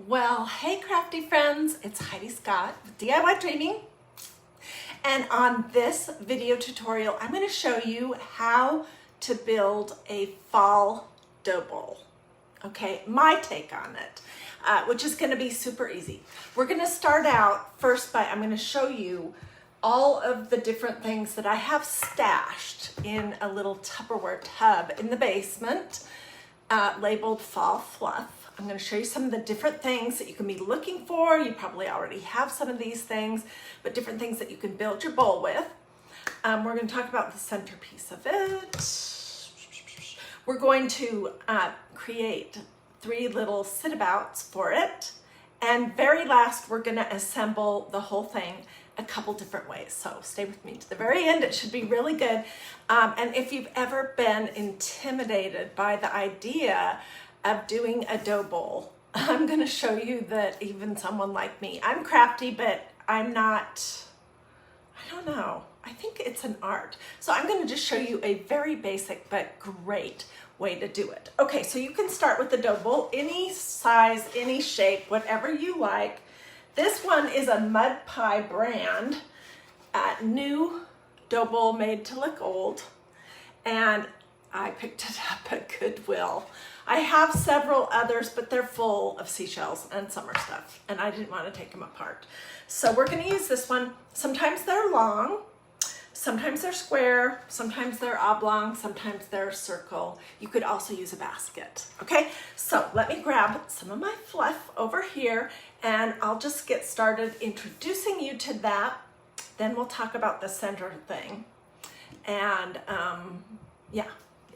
Well, hey crafty friends, it's Hiedi Scott with DiyDreaming. And on this video tutorial, I'm going to show you how to build a fall dough bowl. Okay, my take on it, which is going to be super easy. We're going to start out first by, I'm going to show you all of the different things that I have stashed in a little Tupperware tub in the basement, labeled Fall Fluff. I'm going to show you some of the different things that you can be looking for. You probably already have some of these things, but different things that you can build your bowl with. We're going to talk about the centerpiece of it. We're going to create 3 little sit-abouts for it. And very last, we're going to assemble the whole thing a couple different ways. So stay with me to the very end. It should be really good. And if you've ever been intimidated by the idea of doing a dough bowl, I'm going to show you that even someone like me, I'm crafty, but I'm not, I don't know. I think it's an art. So I'm going to just show you a very basic but great way to do it. Okay, so you can start with the dough bowl, any size, any shape, whatever you like. This one is a Mud Pie brand, new dough bowl made to look old, and I picked it up at Goodwill. I have several others, but they're full of seashells and summer stuff, and I didn't want to take them apart. So we're going to use this one. Sometimes they're long, sometimes they're square, sometimes they're oblong, sometimes they're circle. You could also use a basket. Okay, so let me grab some of my fluff over here, and I'll just get started introducing you to that. Then we'll talk about the center thing. And yeah,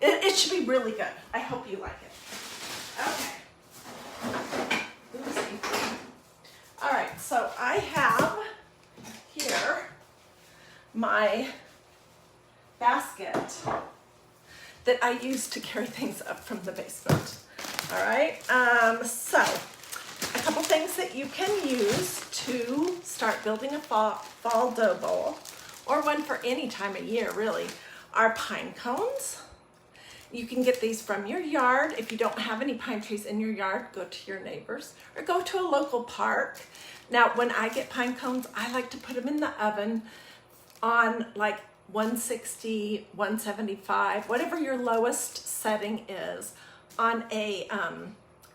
it should be really good. I hope you like it. Okay. Oopsie. All right, so I have here my basket that I use to carry things up from the basement. All right, so a couple things that you can use to start building a fall dough bowl, or one for any time of year really, are pine cones. You can get these from your yard. If you don't have any pine trees in your yard, go to your neighbors or go to a local park. Now, when I get pine cones, I like to put them in the oven on like 160, 175, whatever your lowest setting is, on a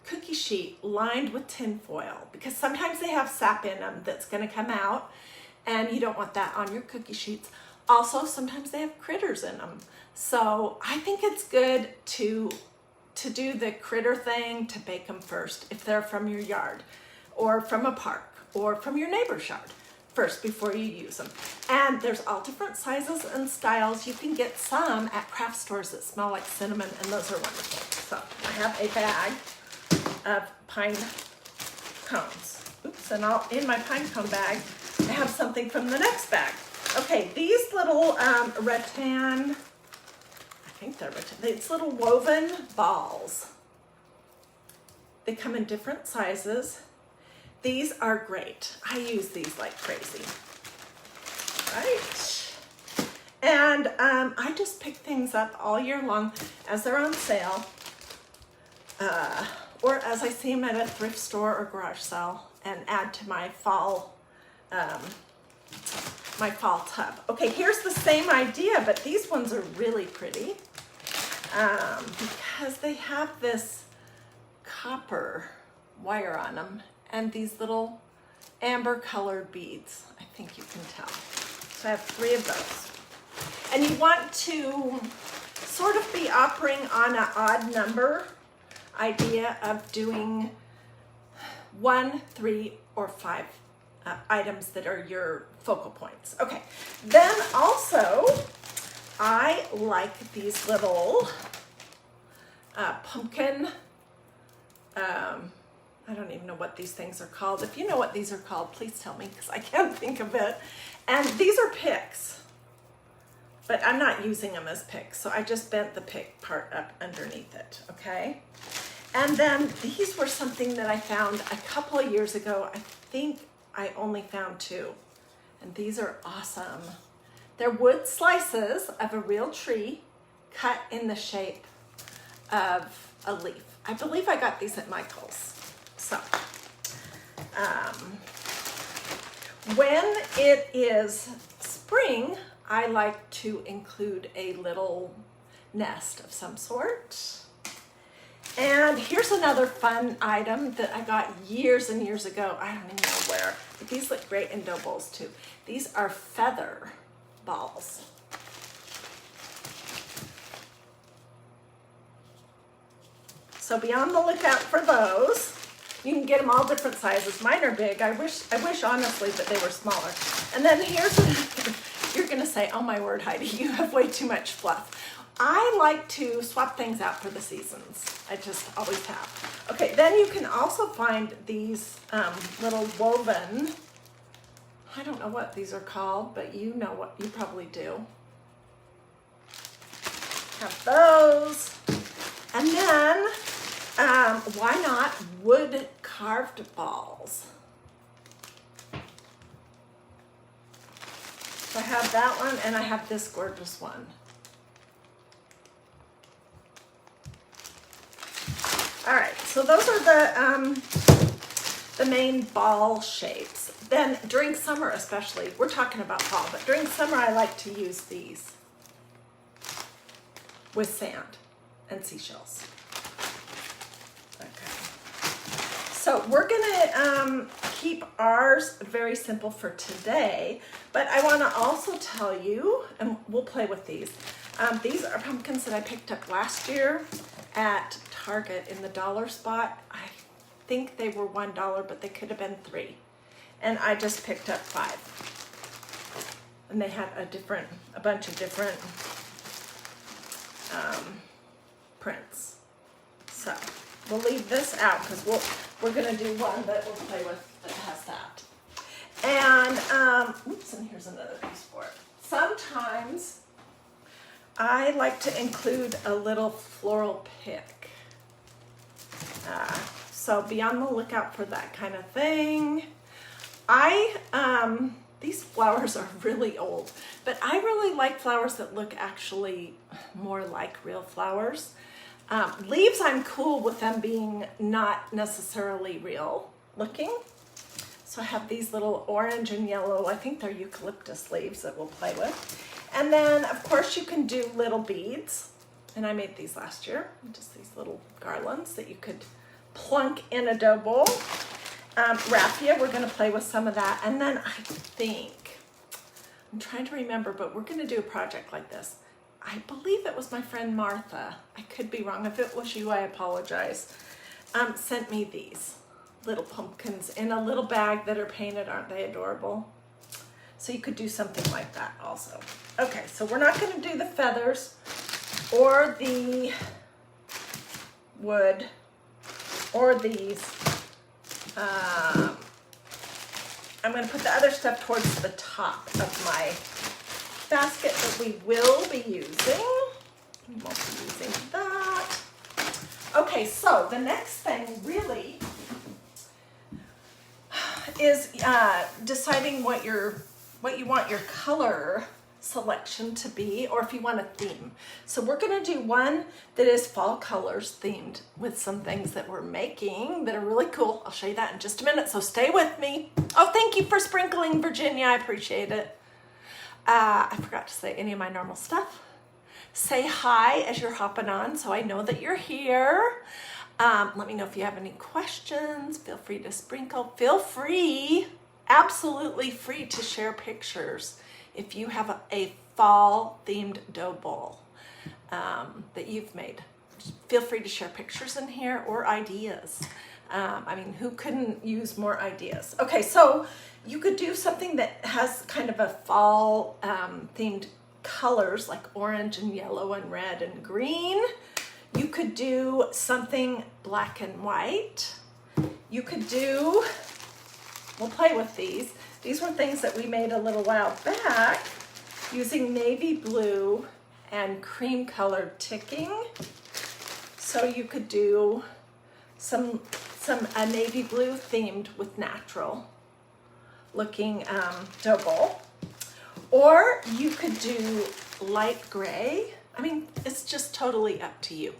cookie sheet lined with tin foil, because sometimes they have sap in them that's going to come out, and you don't want that on your cookie sheets. Also, sometimes they have critters in them. So I think it's good to do the critter thing, to bake them first if they're from your yard or from a park or from your neighbor's yard first before you use them. And there's all different sizes and styles. You can get some at craft stores that smell like cinnamon, and those are wonderful. So I have a bag of pine cones. Oops, and in my pine cone bag, I have something from the next bag. Okay, these little rattan, I think they're rattan, it's little woven balls. They come in different sizes. These are great. I use these like crazy, right? And I just pick things up all year long as they're on sale, or as I see them at a thrift store or garage sale, and add to my fall tub. Okay, here's the same idea, but these ones are really pretty because they have this copper wire on them and these little amber colored beads. I think you can tell. So I have 3 of those. And you want to sort of be operating on an odd number idea of doing 1, 3, or 5 items that are your focal points. Okay, then also I like these little pumpkin, I don't even know what these things are called. If you know what these are called, please tell me, because I can't think of it. And these are picks, but I'm not using them as picks, so I just bent the pick part up underneath it, okay? And then these were something that I found a couple of years ago. I think I only found 2, and these are awesome. They're wood slices of a real tree cut in the shape of a leaf. I believe I got these at Michael's. So When it is spring, I like to include a little nest of some sort. And here's another fun item that I got years and years ago. I don't even know where, but these look great in dough bowls too. These are feather balls. So be on the lookout for those. You can get them all different sizes. Mine are big. I wish honestly that they were smaller. And then here's another. You're gonna say, oh my word, Heidi, you have way too much fluff. I like to swap things out for the seasons. I just always have. Okay, then you can also find these little woven, I don't know what these are called, but you know what, you probably do. Have those. And then, why not wood carved balls? So I have that one and I have this gorgeous one. All right, so those are the main ball shapes. Then during summer especially, we're talking about fall, but during summer I like to use these with sand and seashells. Okay, so we're gonna keep ours very simple for today, but I wanna also tell you, and we'll play with these. These are pumpkins that I picked up last year at Target in the dollar spot. I think they were $1, but they could have been $3. And I just picked up 5. And they had a bunch of different prints. So we'll leave this out because we're gonna do one that we'll play with that has that. And oops, and here's another piece for it. Sometimes I like to include a little floral pick. So be on the lookout for that kind of thing. These flowers are really old, but I really like flowers that look actually more like real flowers. Leaves, I'm cool with them being not necessarily real looking. So I have these little orange and yellow, I think they're eucalyptus leaves that we'll play with. And then of course you can do little beads. And I made these last year, just these little garlands that you could plunk in a dough bowl. Raffia, we're gonna play with some of that. And then I think, I'm trying to remember, but we're gonna do a project like this. I believe it was my friend Martha. I could be wrong. If it was you, I apologize. Sent me these little pumpkins in a little bag that are painted. Aren't they adorable? So you could do something like that also. Okay, so we're not gonna do the feathers or the wood or these. I'm going to put the other stuff towards the top of my basket that we will be using. We won't be using that. Okay, so the next thing really is deciding what you want your color selection to be, or if you want a theme. So we're going to do one that is fall colors themed with some things that we're making that are really cool. I'll show you that in just a minute, so stay with me. Oh, thank you for sprinkling, Virginia. I appreciate it. I forgot to say any of my normal stuff. Say hi as you're hopping on so I know that you're here. Let me know if you have any questions. Feel free to sprinkle. Feel free, absolutely free, to share pictures if you have a fall themed dough bowl that you've made. Feel free to share pictures in here or ideas. I mean, who couldn't use more ideas? Okay, so you could do something that has kind of a fall themed colors like orange and yellow and red and green. You could do something black and white. You could do, we'll play with these. These were things that we made a little while back using navy blue and cream colored ticking. So you could do a navy blue themed with natural looking dough bowl. Or you could do light gray. I mean, it's just totally up to you.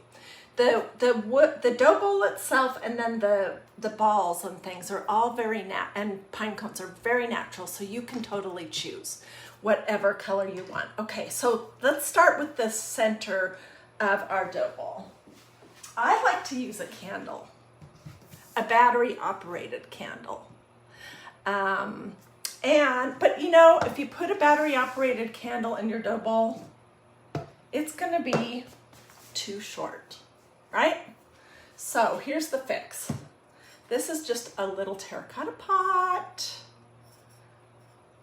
the dough bowl itself, and then the balls and things are all very and pine cones are very natural, so you can totally choose whatever color you want. Okay, so let's start with the center of our dough bowl. I like to use a candle, a battery operated candle. But you know, if you put a battery operated candle in your dough bowl, it's gonna be too short, right? So here's the fix. This is just a little terracotta pot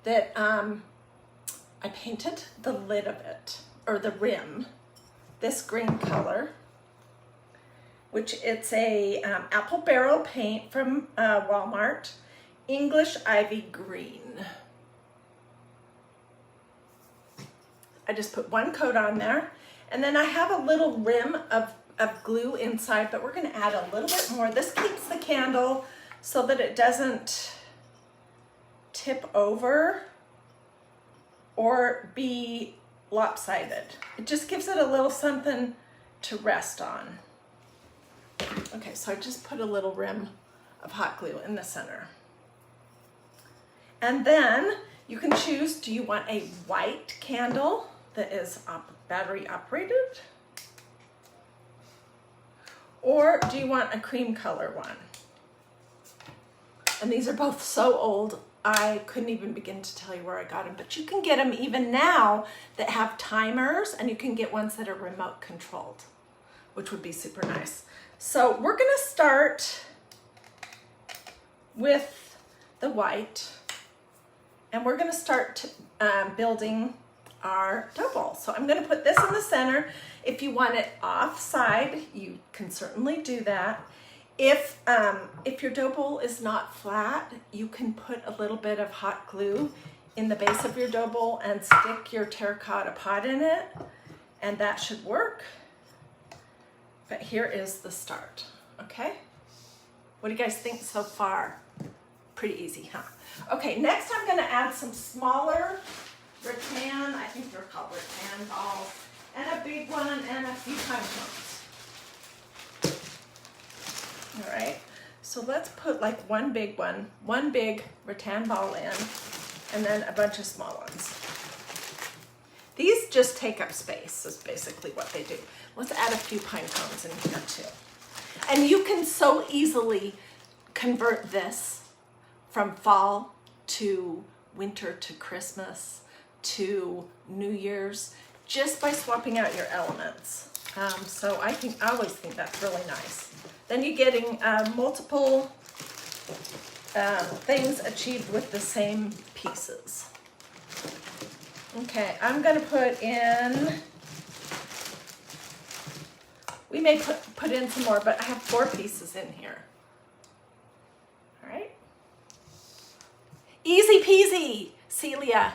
that I painted the lid of it, or the rim, this green color, which it's a apple barrel paint from Walmart, English Ivy Green. I just put one coat on there, and then I have a little rim of glue inside, but we're gonna add a little bit more. This keeps the candle so that it doesn't tip over or be lopsided. It just gives it a little something to rest on. Okay, so I just put a little rim of hot glue in the center. And then you can choose, do you want a white candle that is battery operated? Or do you want a cream color one? And these are both so old, I couldn't even begin to tell you where I got them, but you can get them even now that have timers, and you can get ones that are remote controlled, which would be super nice. So we're gonna start with the white, and we're gonna start building our dough bowl. So I'm gonna put this in the center. If you want it offside, you can certainly do that. If your dough bowl is not flat, you can put a little bit of hot glue in the base of your dough bowl and stick your terracotta pot in it, and that should work. But here is the start, okay? What do you guys think so far? Pretty easy, huh? Okay, next I'm gonna add some smaller rattan, I think they're called rattan balls, and a big one and a few pine cones. All right, so let's put like one big rattan ball in, and then a bunch of small ones. These just take up space, is basically what they do. Let's add a few pine cones in here too. And you can so easily convert this from fall to winter to Christmas to New Year's just by swapping out your elements. So I always think that's really nice. Then you're getting multiple things achieved with the same pieces. Okay, I'm gonna put in, we may put in some more, but I have 4 pieces in here. All right. Easy peasy, Celia.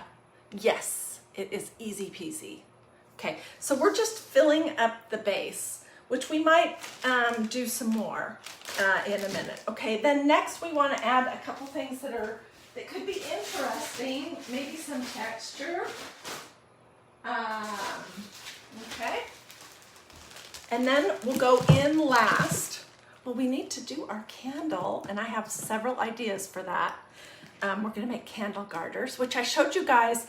Yes, it is easy peasy. Okay, so we're just filling up the base, which we might do some more in a minute. Okay, then next we want to add a couple things that could be interesting, maybe some texture. Okay, and then we'll go in last. Well, we need to do our candle, and I have several ideas for that. We're gonna make candle garters, which I showed you guys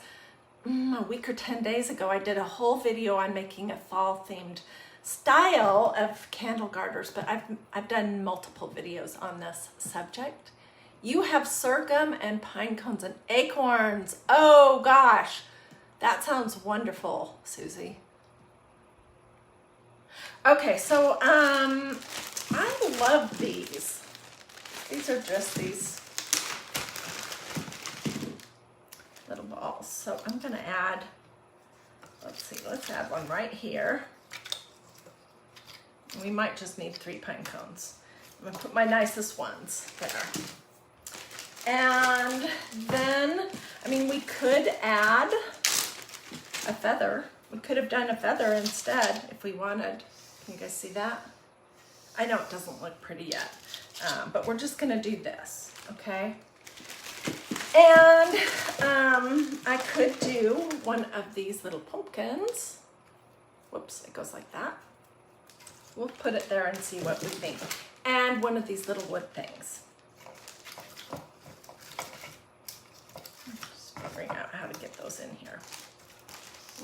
a week or 10 days ago. I did a whole video on making a fall themed style of candle garters, but I've done multiple videos on this subject. You have sorghum and pine cones and acorns. Oh gosh, that sounds wonderful, Susie. Okay, so I love these. These are just these little balls. So I'm gonna add, let's add one right here. We might just need 3 pine cones. I'm gonna put my nicest ones there. And then, I mean, we could add a feather. We could have done a feather instead if we wanted. Can you guys see that? I know it doesn't look pretty yet, but we're just gonna do this, okay? And I could do one of these little pumpkins. Whoops, it goes like that. We'll put it there and see what we think. And one of these little wood things. Just figuring out how to get those in here.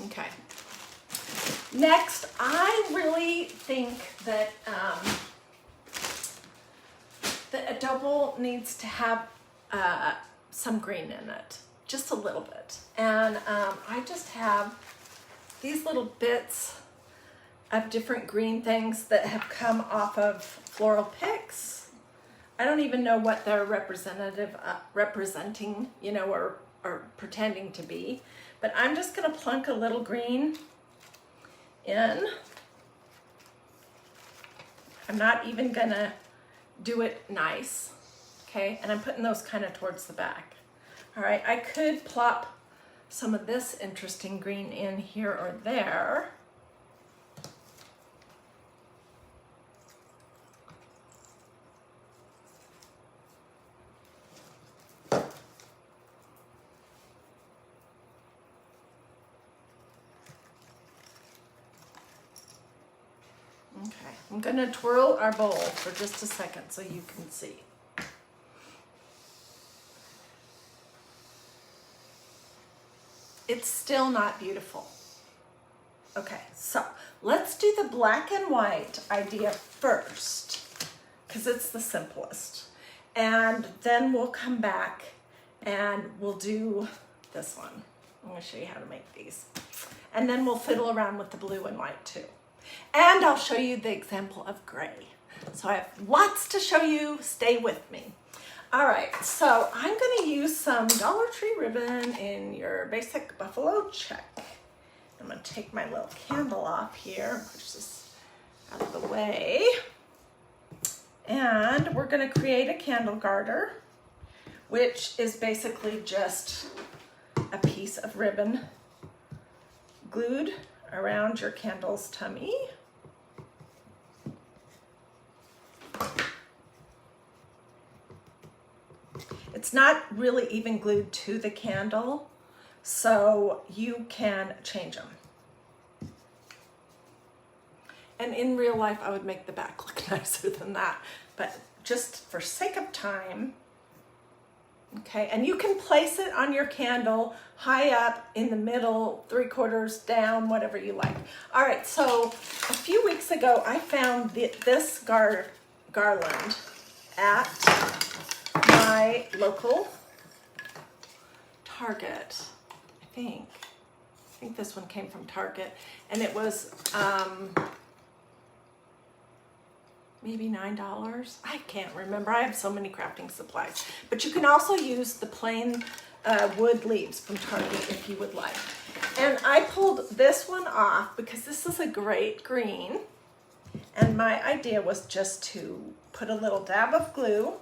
Okay. Next, I really think that the adobo needs to have some green in it, just a little bit. And I just have these little bits of different green things that have come off of floral picks. I don't even know what they're representing, you know, or pretending to be, but I'm just gonna plunk a little green in. I'm not even gonna do it nice, okay? And I'm putting those kind of towards the back. All right, I could plop some of this interesting green in here or there. Okay, I'm gonna twirl our bowl for just a second so you can see. It's still not beautiful. Okay, so let's do the black and white idea first, because it's the simplest. And then we'll come back and we'll do this one. I'm gonna show you how to make these. And then we'll fiddle around with the blue and white too. And I'll show you the example of gray. So I have lots to show you, stay with me. All right, so I'm gonna use some Dollar Tree ribbon in your basic buffalo check. I'm gonna take my little candle off here, push this out of the way. And we're gonna create a candle garter, which is basically just a piece of ribbon glued around your candle's tummy. It's not really even glued to the candle, so you can change them. And in real life, I would make the back look nicer than that, but just for sake of time, okay, and you can place it on your candle high up, in the middle, 3/4 down, whatever you like. All right, so a few weeks ago, I found this garland at my local Target, I think this one came from Target, and it was maybe $9. I can't remember. I have so many crafting supplies. But you can also use the plain wood leaves from Target if you would like. And I pulled this one off because this is a great green. And my idea was just to put a little dab of glue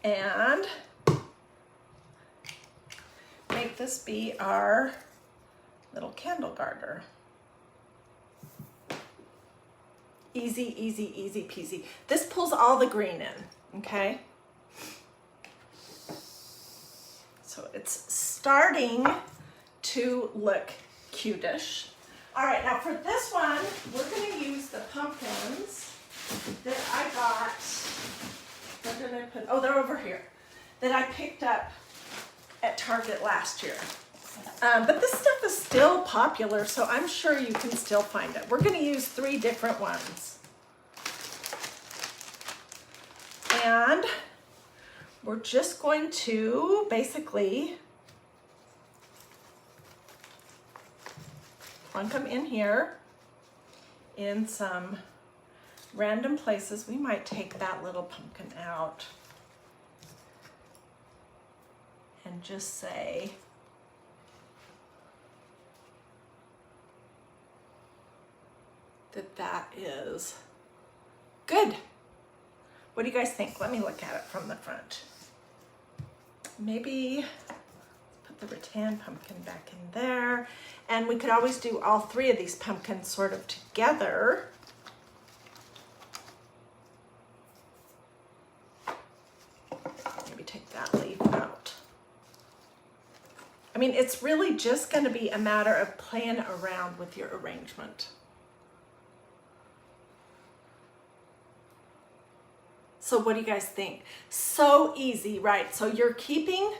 and make this be our little candle garter. Easy, easy, easy peasy. This pulls all the green in, okay? So it's starting to look cutish. All right, now for this one, we're gonna use the pumpkins that I got. Where did I put? Oh, they're over here. That I picked up at Target last year. But this stuff is still popular, so I'm sure you can still find it. We're going to use 3 different ones. And we're just going to basically plunk them in here in some random places. We might take that little pumpkin out and just say, that is good. What do you guys think? Let me look at it from the front. Maybe put the rattan pumpkin back in there. And we could always do all 3 of these pumpkins sort of together. Maybe take that leaf out. I mean, it's really just going to be a matter of playing around with your arrangement. So what do you guys think? So easy, right? So you're keeping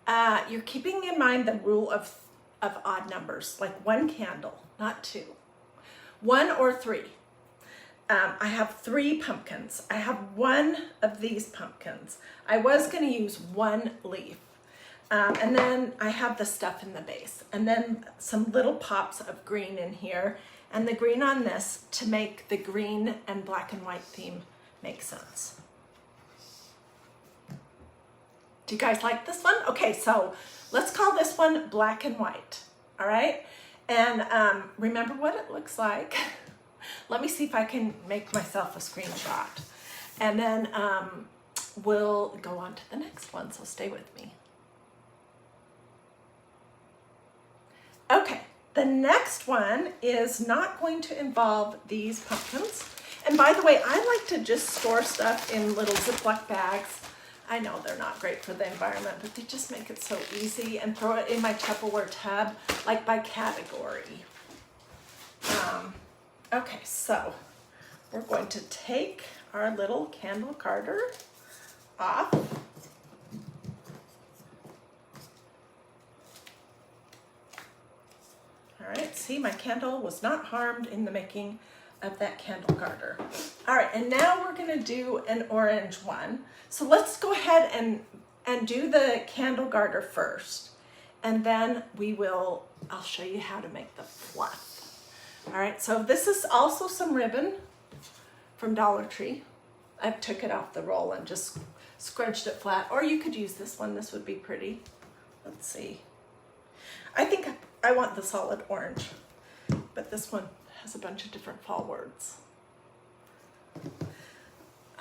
in mind the rule of odd numbers, like one candle, not two. 1 or 3. I have 3 pumpkins. I have one of these pumpkins. I was going to use 1 leaf. And then I have the stuff in the base. And then some little pops of green in here. And the green on this to make the green and black and white theme make sense. Do you guys like this one? Okay, so let's call this one black and white. All right? And remember what it looks like. Let me see if I can make myself a screenshot. And then we'll go on to the next one, so stay with me. Okay, the next one is not going to involve these pumpkins. And by the way, I like to just store stuff in little Ziploc bags. I know they're not great for the environment, but they just make it so easy, and throw it in my Tupperware tub, like by category. Okay, so we're going to take our little candle garter off. All right, see, my candle was not harmed in the making of that candle garter. All right, and now we're gonna do an orange one. So let's go ahead and do the candle garter first, and then I'll show you how to make the fluff. All right, so this is also some ribbon from Dollar Tree. I took it off the roll and just scrunched it flat, or you could use this one. This would be pretty. Let's see. I think I want the solid orange, but this one has a bunch of different fall words.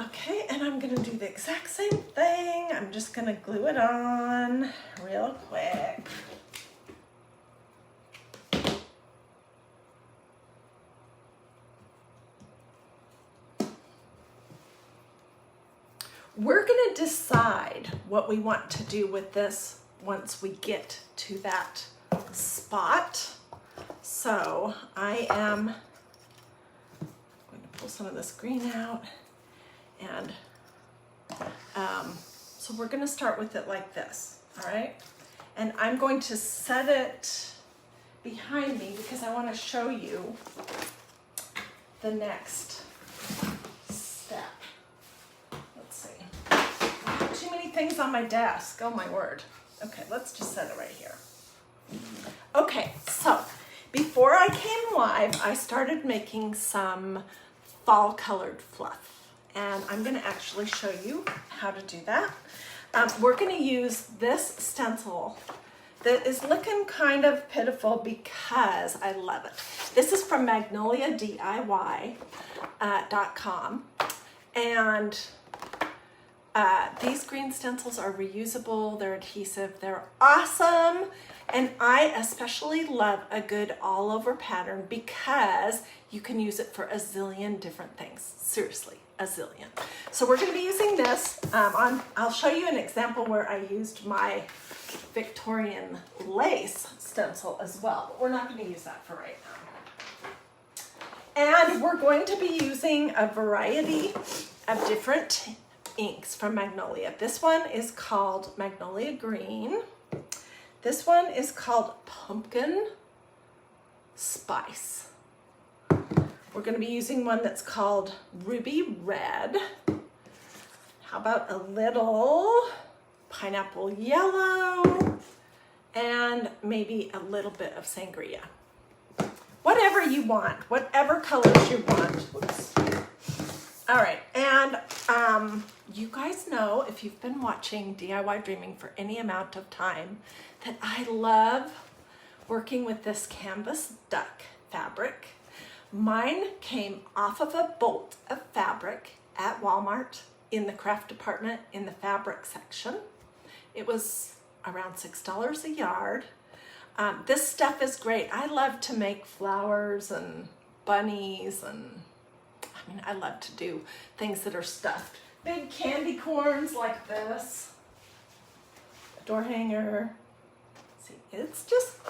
Okay, and I'm gonna do the exact same thing. I'm just gonna glue it on real quick. We're gonna decide what we want to do with this once we get to that spot. So I am going to pull some of this green out, and so we're going to start with it like this, all right? And I'm going to set it behind me because I want to show you the next step. Let's see. I have too many things on my desk. Oh my word. Okay, let's just set it right here. Okay, so before I came live, I started making some fall colored fluff, and I'm gonna actually show you how to do that. We're gonna use this stencil that is looking kind of pitiful because I love it. This is from Magnolia DIY.com, and these green stencils are reusable, they're adhesive, they're awesome. And I especially love a good all over pattern because you can use it for a zillion different things. Seriously, a zillion. So we're gonna be using this. I'll show you an example where I used my Victorian lace stencil as well, but we're not gonna use that for right now. And we're going to be using a variety of different inks from Magnolia. This one is called Magnolia Green. This one is called Pumpkin Spice. We're going to be using one that's called Ruby Red. How about a little Pineapple Yellow and maybe a little bit of Sangria. Whatever you want, whatever colors you want. Whoops. All right, and you guys know, if you've been watching DIY Dreaming for any amount of time, that I love working with this canvas duck fabric. Mine came off of a bolt of fabric at Walmart in the craft department in the fabric section. It was around $6 a yard. This stuff is great. I love to make flowers and bunnies, and I mean, I love to do things that are stuffed. Big candy corns like this, a door hanger. See, it's just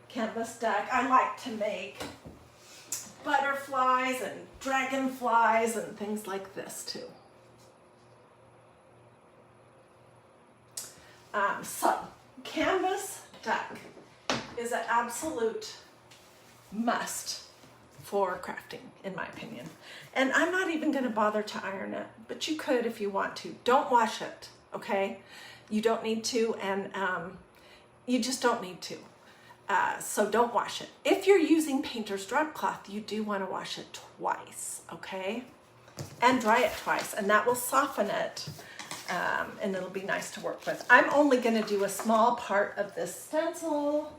canvas duck. I like to make butterflies and dragonflies and things like this too. So canvas duck is an absolute must for crafting, in my opinion. And I'm not even going to bother to iron it, but you could if you want to. Don't wash it, okay? You don't need to, and you just don't need to. So don't wash it. If you're using painter's drop cloth, you do want to wash it twice, okay? And dry it twice, and that will soften it, and it'll be nice to work with. I'm only going to do a small part of this stencil.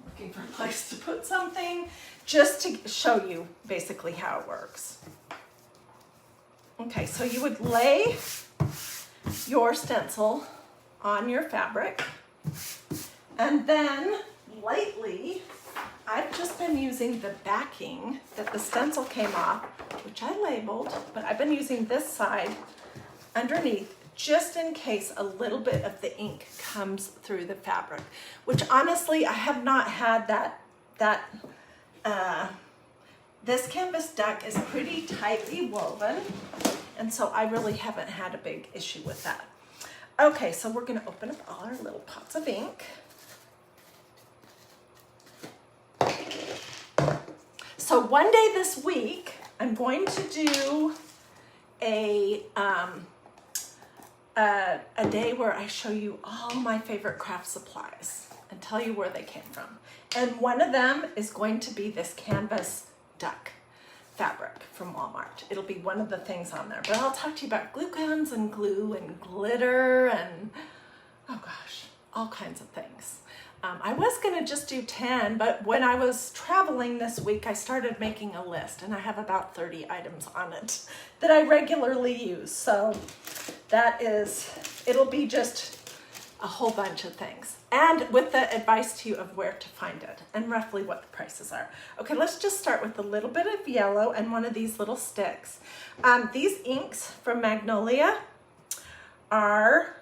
Looking for a place to put something, just to show you basically how it works. Okay, so you would lay your stencil on your fabric, and then lately I've just been using the backing that the stencil came off, which I labeled, but I've been using this side underneath just in case a little bit of the ink comes through the fabric, which honestly I have not had this canvas duck is pretty tightly woven, and so I really haven't had a big issue with that. Okay, so we're gonna open up all our little pots of ink. So one day this week, I'm going to do a day where I show you all my favorite craft supplies and tell you where they came from. And one of them is going to be this canvas duck fabric from Walmart. It'll be one of the things on there, but I'll talk to you about glue guns and glue and glitter and, oh gosh, all kinds of things. I was gonna just do 10, but when I was traveling this week, I started making a list, and I have about 30 items on it that I regularly use. So that is, it'll be just a whole bunch of things. And with the advice to you of where to find it and roughly what the prices are. Okay, let's just start with a little bit of yellow and one of these little sticks. These inks from Magnolia are,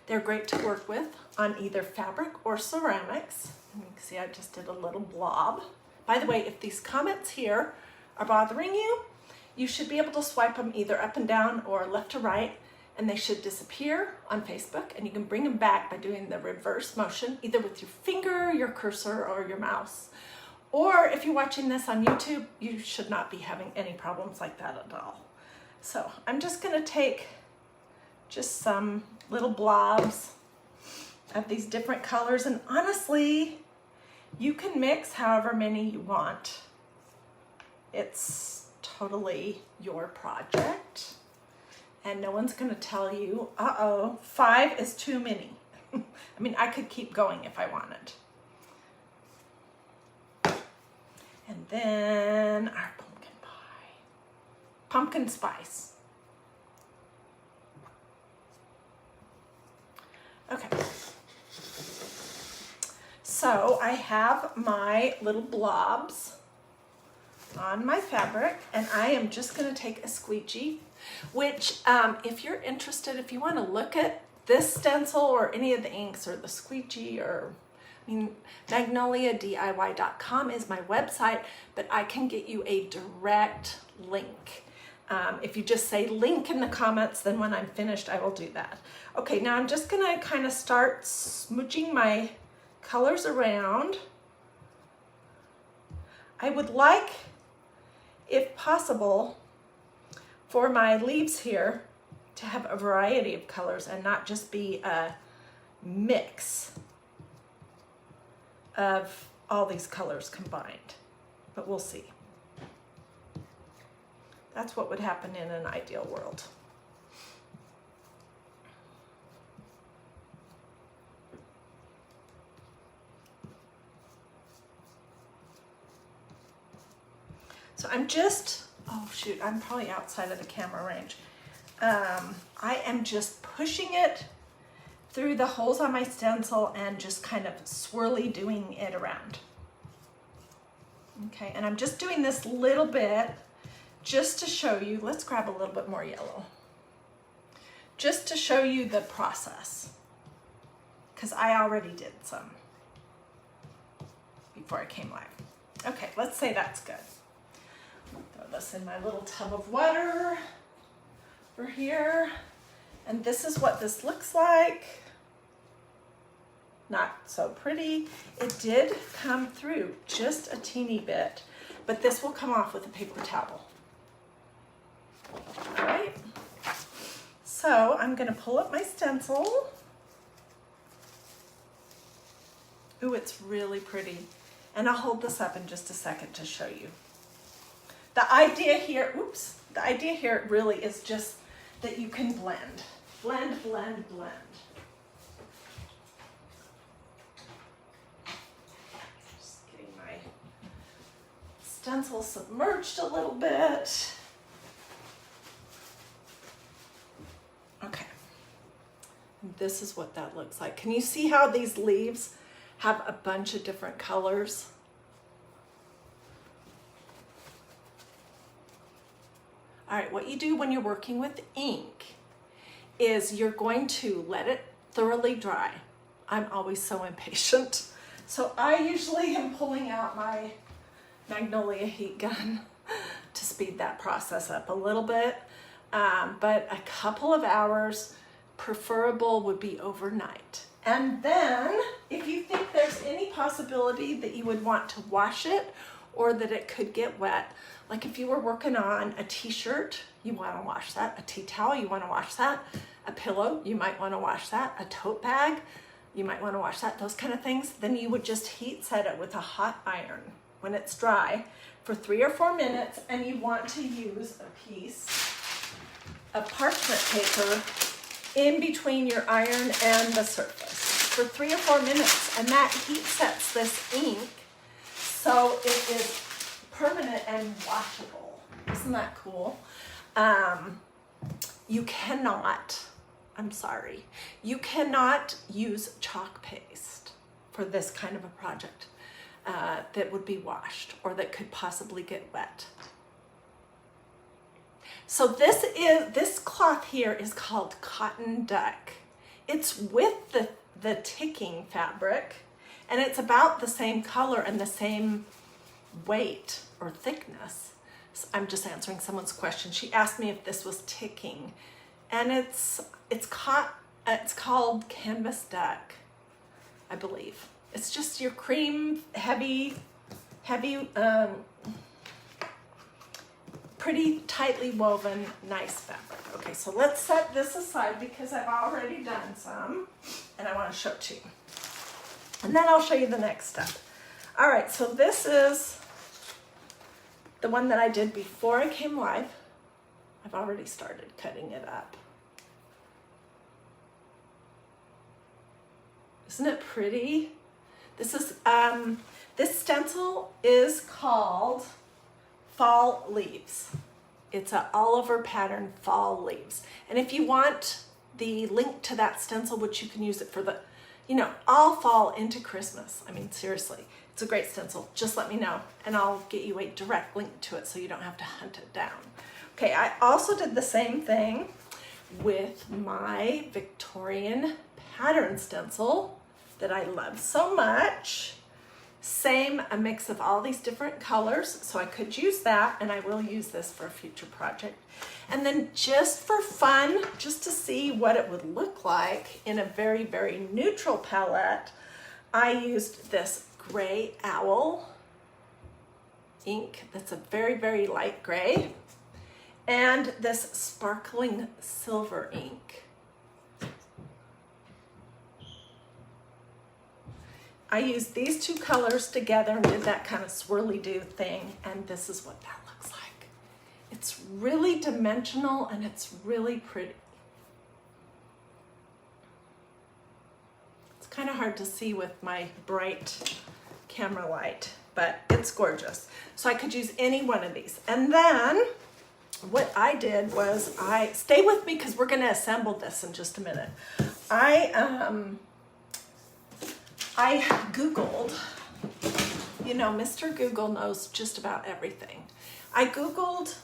they're great to work with on either fabric or ceramics. You can see I just did a little blob. By the way, if these comments here are bothering you, you should be able to swipe them either up and down or left to right, and they should disappear on Facebook, and you can bring them back by doing the reverse motion, either with your finger, your cursor, or your mouse. Or if you're watching this on YouTube, you should not be having any problems like that at all. So I'm just gonna take just some little blobs of these different colors, and honestly, you can mix however many you want. It's totally your project, and no one's gonna tell you, uh-oh, 5 is too many. I mean, I could keep going if I wanted. And then our pumpkin pie. Pumpkin spice. Okay. So I have my little blobs on my fabric, and I am just going to take a squeegee, which if you're interested, if you want to look at this stencil or any of the inks or the squeegee, or I mean, magnoliadiy.com is my website, but I can get you a direct link. If you just say link in the comments, then when I'm finished, I will do that. Okay, now I'm just gonna kind of start smooching my colors around. I would like, if possible, for my leaves here to have a variety of colors and not just be a mix of all these colors combined, but we'll see. That's what would happen in an ideal world. So I'm just, oh shoot, I'm probably outside of the camera range. I am just pushing it through the holes on my stencil and just kind of swirly doing it around. Okay, and I'm just doing this little bit just to show you. Let's grab a little bit more yellow. Just to show you the process, because I already did some before I came live. Okay, let's say that's good. Throw this in my little tub of water over here. And this is what this looks like. Not so pretty. It did come through just a teeny bit, but this will come off with a paper towel. All right. So I'm gonna pull up my stencil. Ooh, it's really pretty. And I'll hold this up in just a second to show you. The idea here, the idea here really is just that you can blend. Blend, blend, blend. Just getting my stencil submerged a little bit. Okay. This is what that looks like. Can you see how these leaves have a bunch of different colors? All right, what you do when you're working with ink is you're going to let it thoroughly dry. I'm always so impatient. So I usually am pulling out my Magnolia heat gun to speed that process up a little bit. But a couple of hours, preferable would be overnight. And then if you think there's any possibility that you would want to wash it or that it could get wet, like if you were working on a t-shirt, you want to wash that. A tea towel, you want to wash that. A pillow, you might want to wash that. A tote bag, you might want to wash that. Those kind of things. Then you would just heat set it with a hot iron when it's dry for 3 or 4 minutes, and you want to use a piece of parchment paper in between your iron and the surface for 3 or 4 minutes, and that heat sets this ink so it is permanent and washable. Isn't that cool? You cannot, I'm sorry, you cannot use chalk paste for this kind of a project that would be washed or that could possibly get wet. So this cloth here is called Cotton Duck. It's with the ticking fabric, and it's about the same color and the same weight or thickness. So I'm just answering someone's question. She asked me if this was ticking, and it's called Canvas Duck, I believe. It's just your cream, heavy, pretty tightly woven, nice fabric. Okay, so let's set this aside because I've already done some, and I want to show it to you. And then I'll show you the next step. All right, so this is the one that I did before I came live. I've already started cutting it up. Isn't it pretty? This is this stencil is called Fall Leaves. It's an all-over pattern, Fall Leaves. And if you want the link to that stencil, which you can use it for the, all fall into Christmas. I mean, seriously, it's a great stencil. Just let me know and I'll get you a direct link to it so you don't have to hunt it down. Okay, I also did the same thing with my Victorian pattern stencil that I love so much. A mix of all these different colors, so I could use that, and I will use this for a future project. And then just for fun, just to see what it would look like in a very, very neutral palette, I used this Gray Owl ink that's a very, very light gray, and this sparkling silver ink. I used these two colors together and did that kind of swirly-do thing, and this is what that looks like. It's really dimensional and it's really pretty. It's kind of hard to see with my bright camera light, but it's gorgeous. So I could use any one of these. And then what I did was stay with me because we're going to assemble this in just a minute. I Googled, Mr. Google knows just about everything. I Googled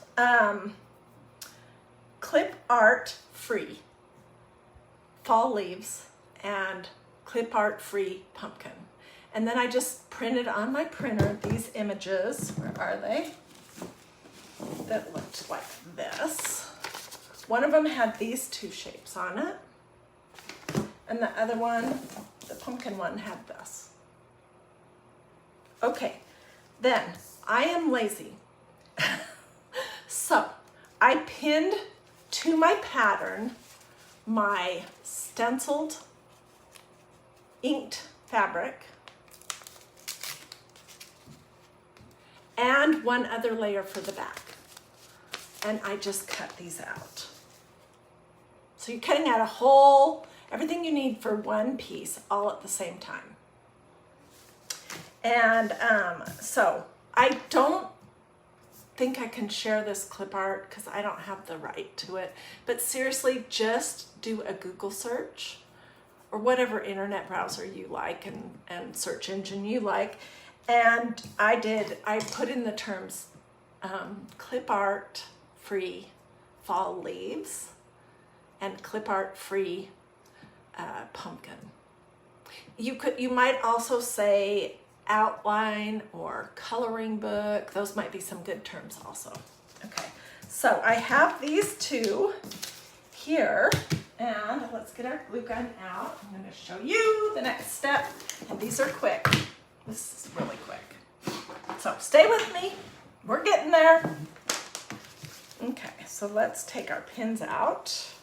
clip art free fall leaves and clip art free pumpkin. And then I just printed on my printer these images. Where are they? That looked like this. One of them had these two shapes on it. And the other one, the pumpkin one, had this. Okay, then I am lazy. So I pinned to my pattern my stenciled inked fabric and one other layer for the back. And I just cut these out. So you're cutting out a whole, everything you need for one piece all at the same time. And so I don't think I can share this clip art because I don't have the right to it, but seriously, just do a Google search or whatever internet browser you like and search engine you like. And I put in the terms clip art free fall leaves and clip art free pumpkin. You might also say outline or coloring book. Those might be some good terms also. Okay, so I have these two here, and let's get our glue gun out. I'm going to show you the next step, and these are quick. This is really quick. So stay with me. We're getting there. Okay, so let's take our pins out.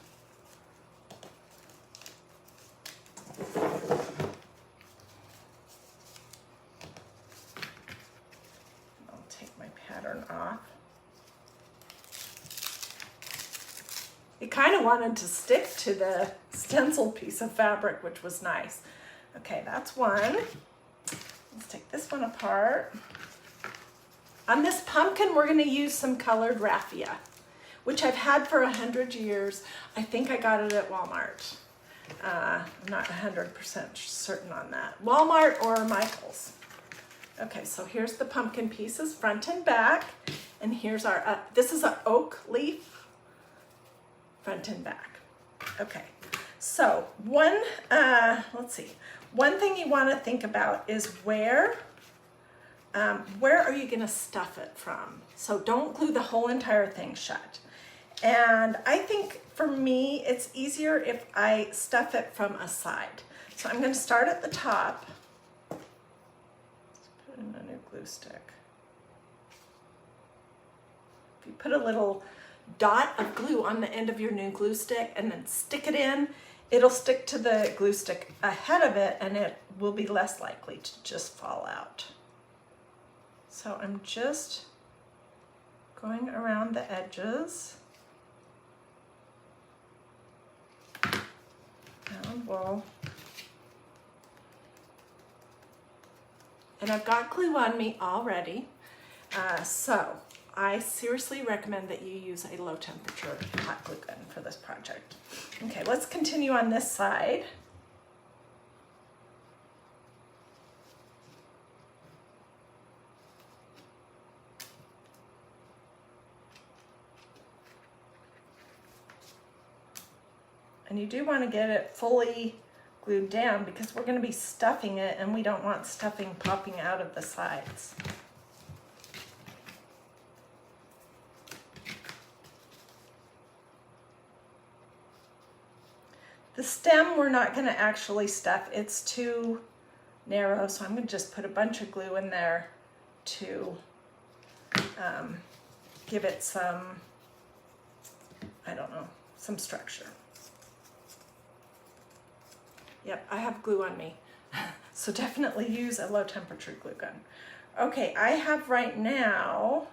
I'll take my pattern off. It kind of wanted to stick to the stencil piece of fabric, which was nice. Okay, that's one. Let's take this one apart. On this pumpkin, we're going to use some colored raffia, which I've had for 100 years. I think I got it at Walmart. I'm not 100% certain on that. Walmart or Michael's. Okay, so here's the pumpkin pieces, front and back. And here's our, this is an oak leaf, front and back. Okay, so let's see. One thing you want to think about is where are you going to stuff it from? So don't glue the whole entire thing shut. And I think for me, it's easier if I stuff it from a side. So I'm going to start at the top. Let's put in a new glue stick. If you put a little dot of glue on the end of your new glue stick and then stick it in, it'll stick to the glue stick ahead of it and it will be less likely to just fall out. So I'm just going around the edges. And I've got glue on me already. So I seriously recommend that you use a low temperature hot glue gun for this project. Okay, let's continue on this side. And you do want to get it fully glued down because we're going to be stuffing it and we don't want stuffing popping out of the sides. The stem we're not going to actually stuff, it's too narrow, so I'm going to just put a bunch of glue in there to give it some, I don't know, some structure. Yep, I have glue on me, so definitely use a low temperature glue gun. Okay, I have right now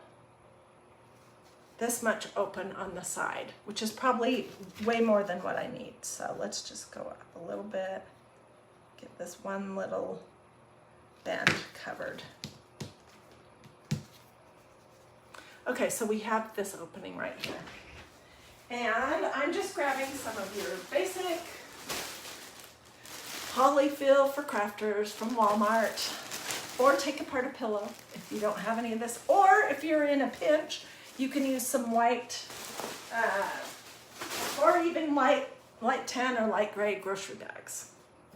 this much open on the side, which is probably way more than what I need. So let's just go up a little bit, get this one little bend covered. Okay, so we have this opening right here. And I'm just grabbing some of your basic polyfill for crafters from Walmart, or take apart a pillow if you don't have any of this, or if you're in a pinch, you can use some white, or even light tan or light gray grocery bags.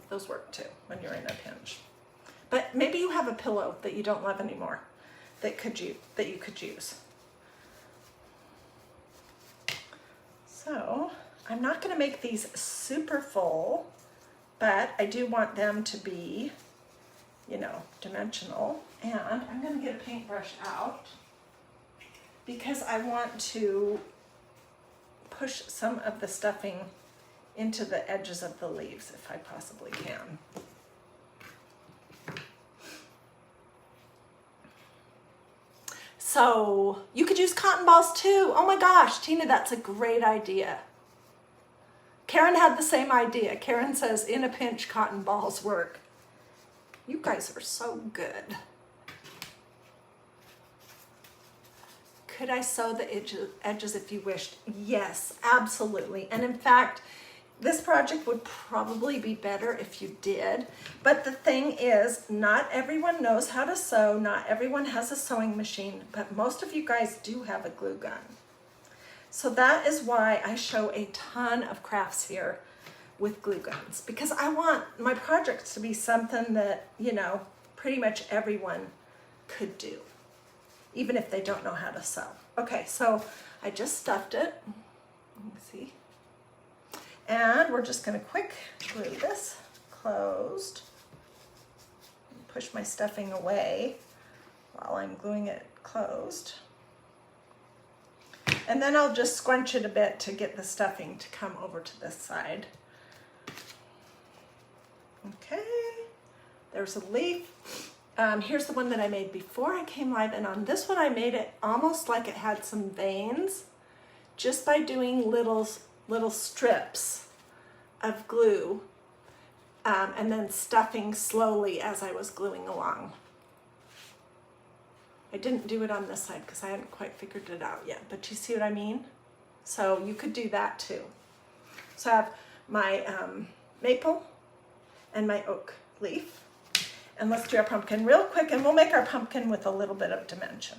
Those work too when you're in a pinch. But maybe you have a pillow that you don't love anymore that you could use. So I'm not going to make these super full, but I do want them to be, you know, dimensional. And I'm going to get a paintbrush out because I want to push some of the stuffing into the edges of the leaves if I possibly can. So you could use cotton balls too. Oh my gosh, Tina, that's a great idea. Karen had the same idea. Karen says, in a pinch, cotton balls work. You guys are so good. Could I sew the edges if you wished? Yes, absolutely. And in fact, this project would probably be better if you did. But the thing is, not everyone knows how to sew. Not everyone has a sewing machine, but most of you guys do have a glue gun. So that is why I show a ton of crafts here with glue guns, because I want my projects to be something that, you know, pretty much everyone could do, even if they don't know how to sew. Okay, so I just stuffed it. Let me see. And we're just going to quick glue this closed. Push my stuffing away while I'm gluing it closed. And then I'll just scrunch it a bit to get the stuffing to come over to this side. Okay, there's a leaf. Here's the one that I made before I came live, and on this one I made it almost like it had some veins just by doing little strips of glue and then stuffing slowly as I was gluing along. I didn't do it on this side because I hadn't quite figured it out yet, but you see what I mean? So you could do that too. So I have my maple and my oak leaf. And let's do our pumpkin real quick, and we'll make our pumpkin with a little bit of dimension.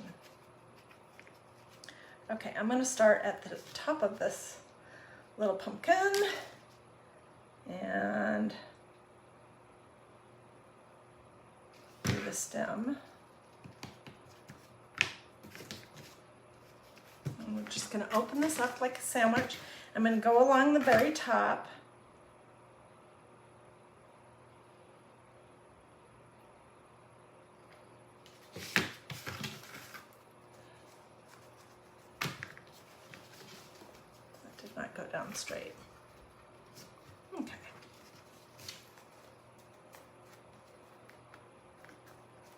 Okay, I'm going to start at the top of this little pumpkin and do the stem. And we're just going to open this up like a sandwich. I'm going to go along the very top. Go down straight. Okay.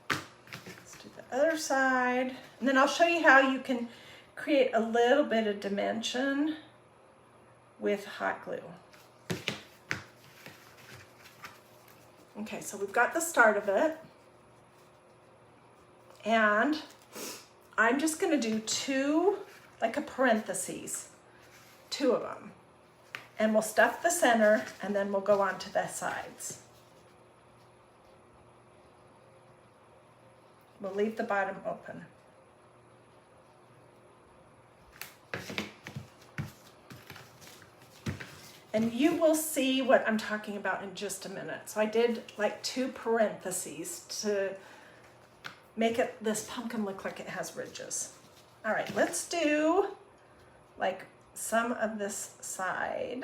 Let's do the other side. And then I'll show you how you can create a little bit of dimension with hot glue. Okay, so we've got the start of it. And I'm just going to do two, like a parentheses. Two of them, and we'll stuff the center and then we'll go on to the sides. We'll leave the bottom open. And you will see what I'm talking about in just a minute. So I did like two parentheses to make this pumpkin look like it has ridges. All right, let's do like some of this side.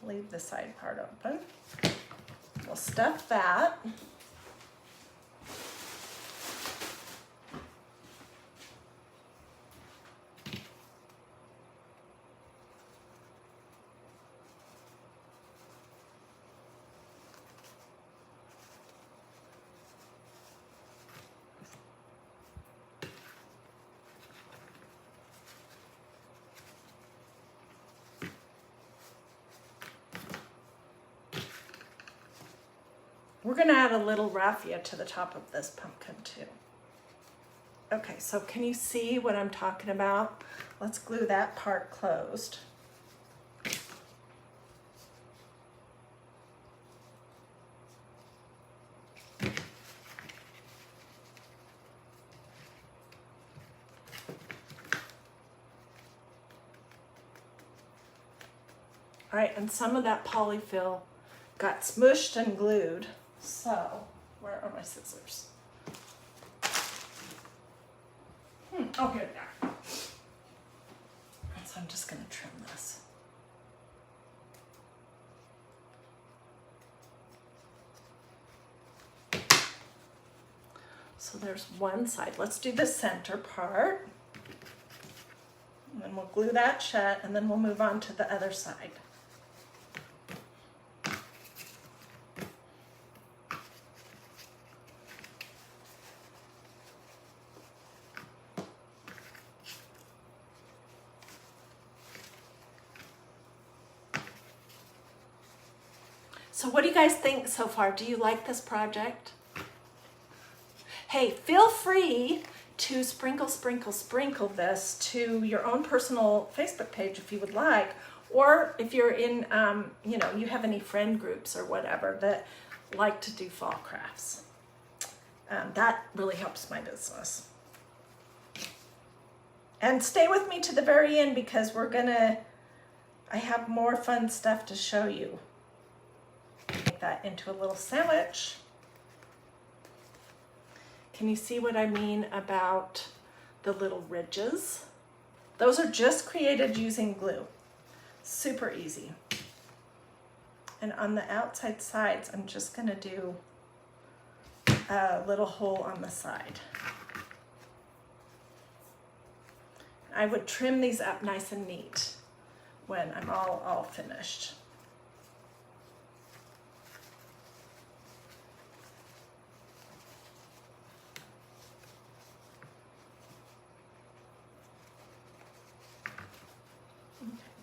Leave the side part open. We'll stuff that. We're going to add a little raffia to the top of this pumpkin too. Okay, so can you see what I'm talking about? Let's glue that part closed. All right, and some of that polyfill got smushed and glued. So Where are my scissors? Oh, here they are. So I'm just going to trim this. So there's one side. Let's do the center part. And then we'll glue that shut, and then we'll move on to the other side. So what do you guys think so far? Do you like this project? Hey, feel free to sprinkle this to your own personal Facebook page if you would like, or if you're in, you know, you have any friend groups or whatever that like to do fall crafts. That really helps my business. And stay with me to the very end because I have more fun stuff to show you. Make that into a little sandwich. Can you see what I mean about the little ridges? Those are just created using glue. Super easy. And on the outside sides, I'm just gonna do a little hole on the side. I would trim these up nice and neat when I'm all finished.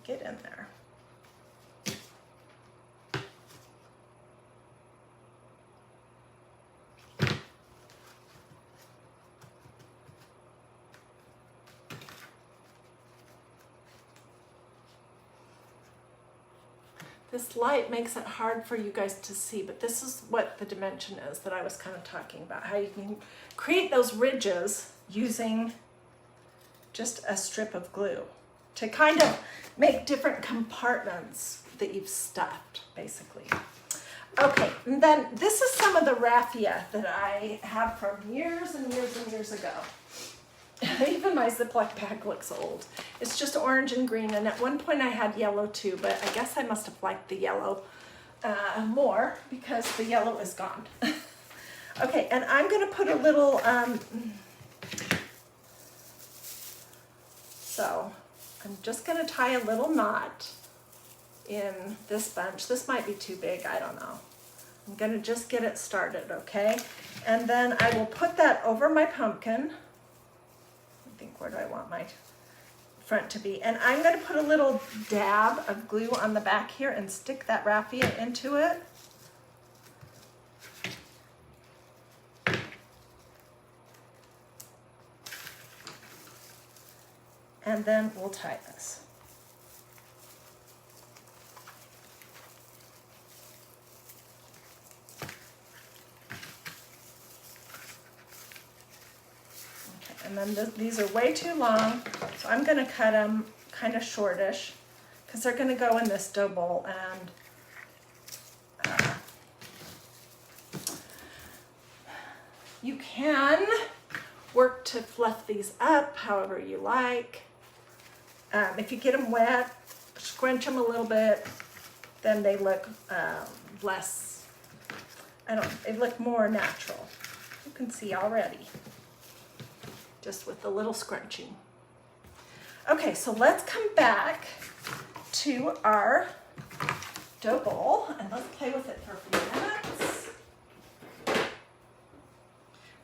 Get in there. This light makes it hard for you guys to see, but this is what the dimension is that I was kind of talking about, how you can create those ridges using just a strip of glue to kind of make different compartments that you've stuffed, basically. Okay, and then this is some of the raffia that I have from years and years and years ago. Even my Ziploc bag looks old. It's just orange and green, and at one point I had yellow too, but I guess I must have liked the yellow more because the yellow is gone. Okay, and I'm gonna put a little, so I'm just gonna tie a little knot in this bunch. This might be too big, I don't know. I'm gonna just get it started, okay? And then I will put that over my pumpkin. I think, where do I want my front to be? And I'm gonna put a little dab of glue on the back here and stick that raffia into it. And then we'll tie this. Okay, and then these are way too long, so I'm gonna cut them kind of shortish because they're gonna go in this dough bowl, and you can work to fluff these up however you like. If you get them wet, scrunch them a little bit, then they look less, they look more natural. You can see already, just with the little scrunching. Okay, so let's come back to our dough bowl and let's play with it for a few minutes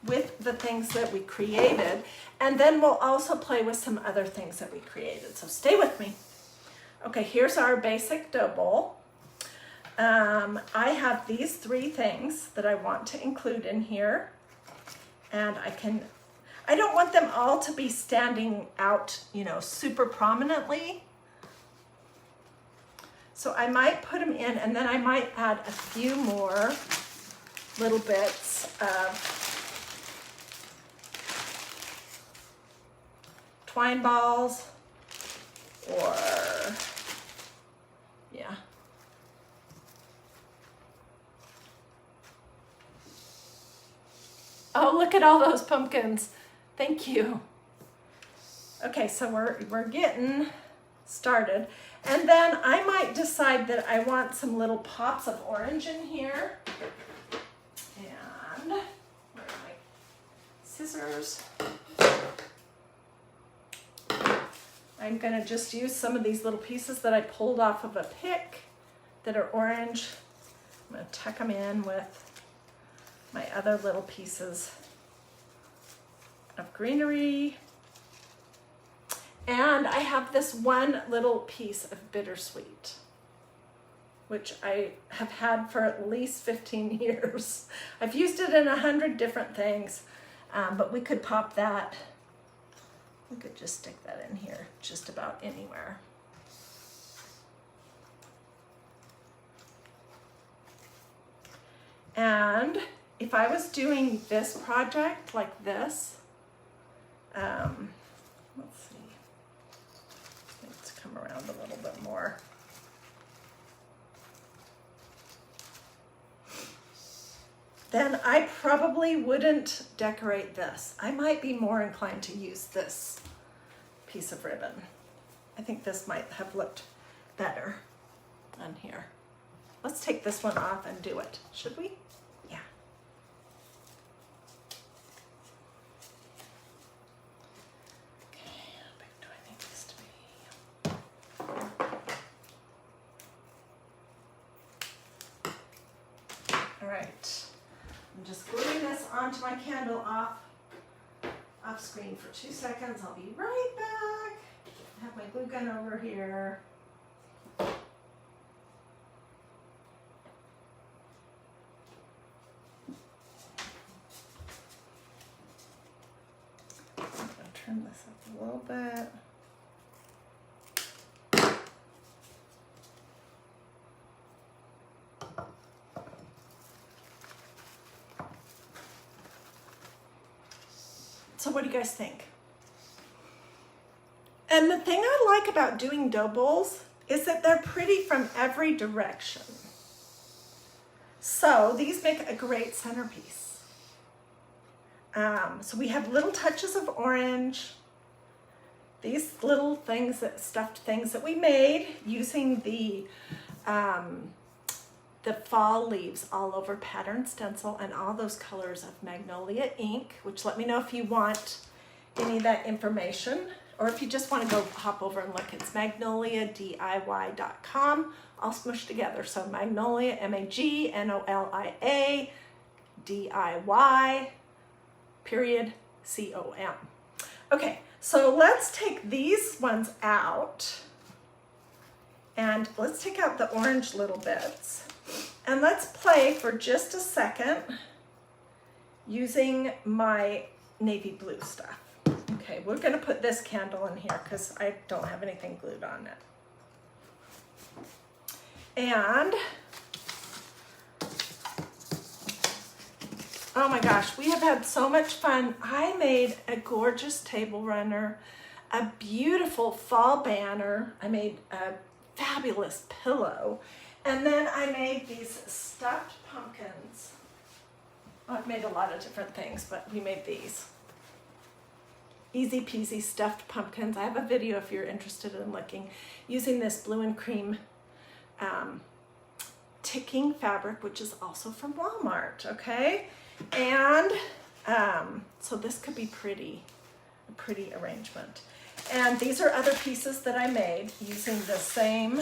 with the things that we created, and then we'll also play with some other things that we created, so stay with me. Okay, here's our basic dough bowl. I have these three things that I want to include in here, and I don't want them all to be standing out, you know, super prominently. So I might put them in, and then I might add a few more little bits of twine balls, or yeah. at all those pumpkins. Thank you. Okay, so we're getting started. And then I might decide that I want some little pops of orange in here. And where are my scissors? I'm gonna just use some of these little pieces that I pulled off of a pick that are orange. I'm gonna tuck them in with my other little pieces of greenery. And I have this one little piece of bittersweet, which I have had for at least 15 years. I've used it in 100 different things, but we could pop that. We could just stick that in here just about anywhere. And if I was doing this project like this, let's see. Let's come around a little bit more. Then I probably wouldn't decorate this. I might be more inclined to use this piece of ribbon. I think this might have looked better on here. Let's take this one off and do it, should we? Yeah. Okay, how big do I need this to be? All right. I'm just gluing this onto my candle off screen for 2 seconds. I'll be right back. I have my glue gun over here. I'm gonna turn this up a little bit. So what do you guys think? And the thing I like about doing dough bowls is that they're pretty from every direction. So these make a great centerpiece. So we have little touches of orange. These little things, stuffed things that we made using the fall leaves all over pattern stencil and all those colors of Magnolia ink, which let me know if you want any of that information or if you just want to go hop over and look. It's magnoliadiy.com, all smushed together. So Magnolia, M-A-G-N-O-L-I-A, D-I-Y, period, C-O-M. Okay, so let's take these ones out and let's take out the orange little bits. And let's play for just a second using my navy blue stuff. Okay, we're gonna put this candle in here because I don't have anything glued on it. And, oh my gosh, we have had so much fun. I made a gorgeous table runner, a beautiful fall banner. I made a fabulous pillow. And then I made these stuffed pumpkins. Well, I've made a lot of different things, but we made these. Easy peasy stuffed pumpkins. I have a video if you're interested in looking, using this blue and cream ticking fabric, which is also from Walmart, okay? And so this could be a pretty arrangement. And these are other pieces that I made using the same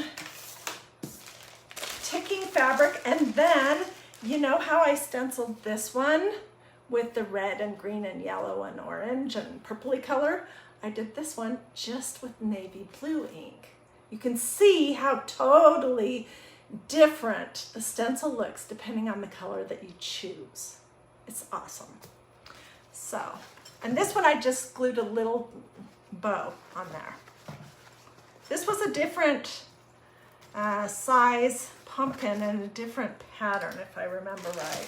ticking fabric. And then, you know how I stenciled this one with the red and green and yellow and orange and purpley color? I did this one just with navy blue ink. You can see how totally different the stencil looks depending on the color that you choose. It's awesome. So, and this one I just glued a little bow on there. This was a different size pumpkin and a different pattern, if I remember right.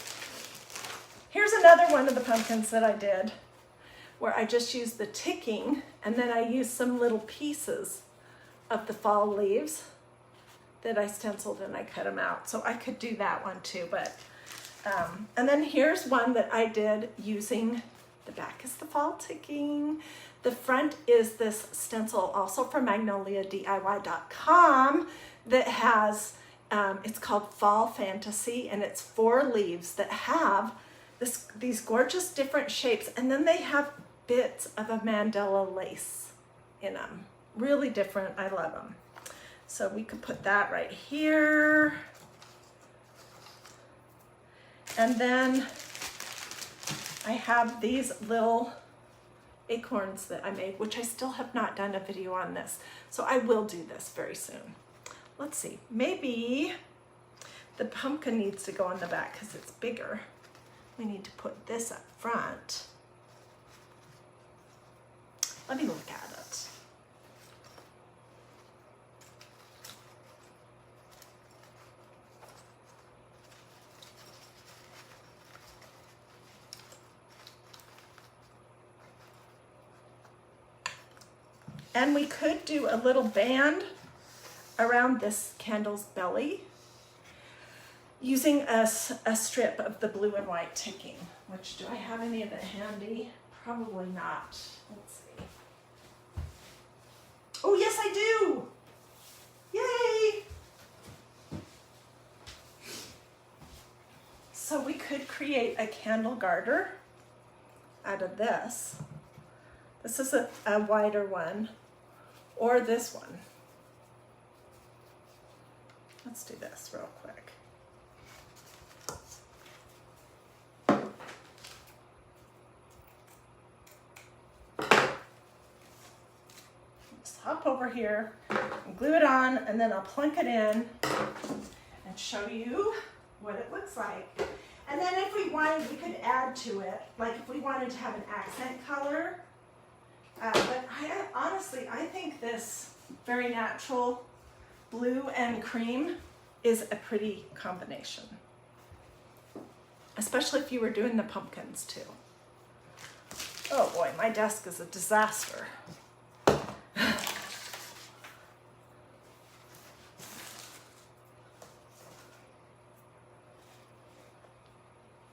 Here's another one of the pumpkins that I did where I just used the ticking and then I used some little pieces of the fall leaves that I stenciled and I cut them out. So I could do that one too, but and then here's one that I did using The back is the fall ticking. The front is this stencil also from MagnoliaDIY.com that has, it's called Fall Fantasy, and it's 4 leaves that have these gorgeous different shapes, and then they have bits of a mandala lace in them. Really different, I love them. So we could put that right here. And then I have these little acorns that I made, which I still have not done a video on this. So I will do this very soon. Let's see, maybe the pumpkin needs to go on the back because it's bigger. We need to put this up front. Let me look at it. And we could do a little band around this candle's belly using a strip of the blue and white ticking, which, do I have any of it handy? Probably not. Let's see. Oh, yes, I do. Yay. So we could create a candle garter out of this. This is a wider one, or this one. Let's do this real quick. Just hop over here and glue it on, and then I'll plunk it in and show you what it looks like. And then if we wanted, we could add to it, like if we wanted to have an accent color. But honestly, I think this very natural blue and cream is a pretty combination, especially if you were doing the pumpkins too. Oh boy, my desk is a disaster.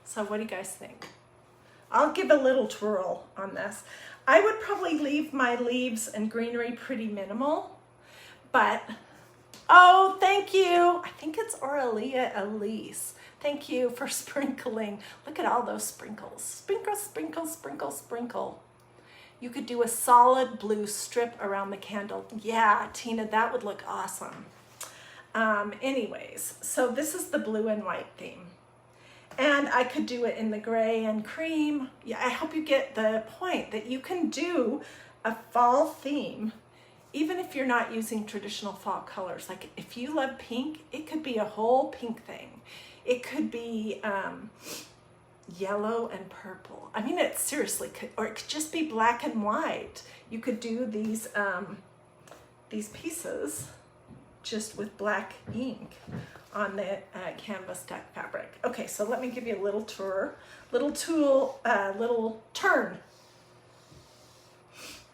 So what do you guys think? I'll give a little twirl on this. I would probably leave my leaves and greenery pretty minimal, but, oh, thank you. I think it's Aurelia Elise. Thank you for sprinkling. Look at all those sprinkles. Sprinkle, sprinkle, sprinkle, sprinkle. You could do a solid blue strip around the candle. Yeah, Tina, that would look awesome. Anyways, so this is the blue and white theme. And I could do it in the gray and cream. Yeah, I hope you get the point that you can do a fall theme, even if you're not using traditional fall colors. Like if you love pink, it could be a whole pink thing. It could be yellow and purple. I mean, it seriously could, or it could just be black and white. You could do these pieces just with black ink on the canvas deck fabric. Okay, so let me give you a little tour, little turn.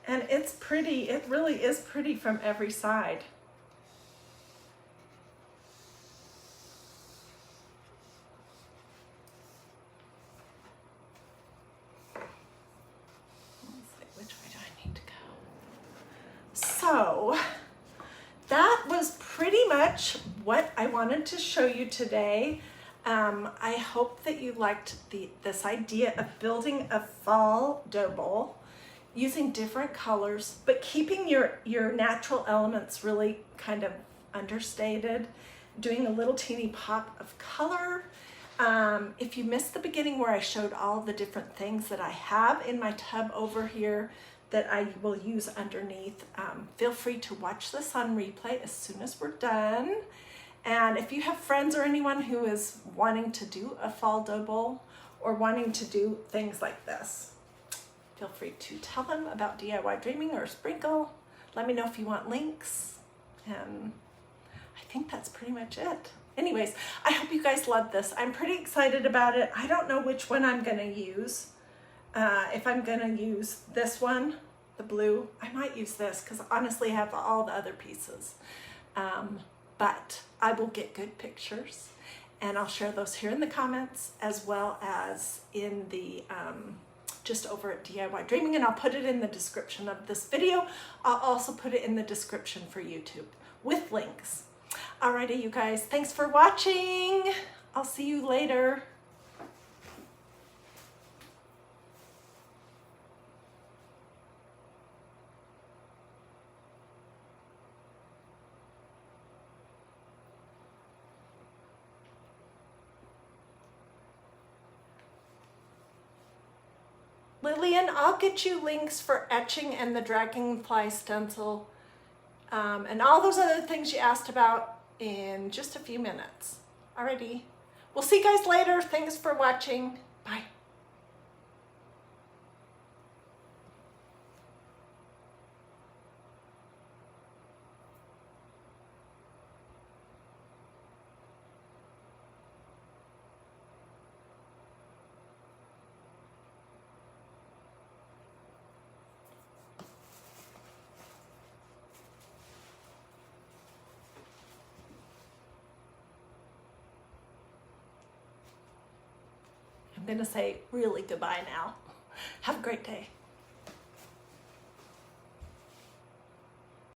And it's pretty, it really is pretty from every side. Let's see, which way do I need to go? So, that was pretty much what I wanted to show you today. I hope that you liked this idea of building a fall dough bowl using different colors, but keeping your natural elements really kind of understated, doing a little teeny pop of color. If you missed the beginning where I showed all the different things that I have in my tub over here that I will use underneath, feel free to watch this on replay as soon as we're done. And if you have friends or anyone who is wanting to do a fall dough bowl or wanting to do things like this, feel free to tell them about DIY Dreaming or Sprinkle. Let me know if you want links. And I think that's pretty much it. Anyways, I hope you guys love this. I'm pretty excited about it. I don't know which one I'm gonna use. If I'm gonna use this one, the blue, I might use this because honestly I have all the other pieces. But I will get good pictures and I'll share those here in the comments as well as in the just over at DIY Dreaming, and I'll put it in the description of this video. I'll also put it in the description for YouTube with links. Alrighty, you guys, thanks for watching. I'll see you later. Lillian, I'll get you links for etching and the dragonfly stencil and all those other things you asked about in just a few minutes. Alrighty. We'll see you guys later. Thanks for watching. Bye. I'm going to say really goodbye now. Have a great day.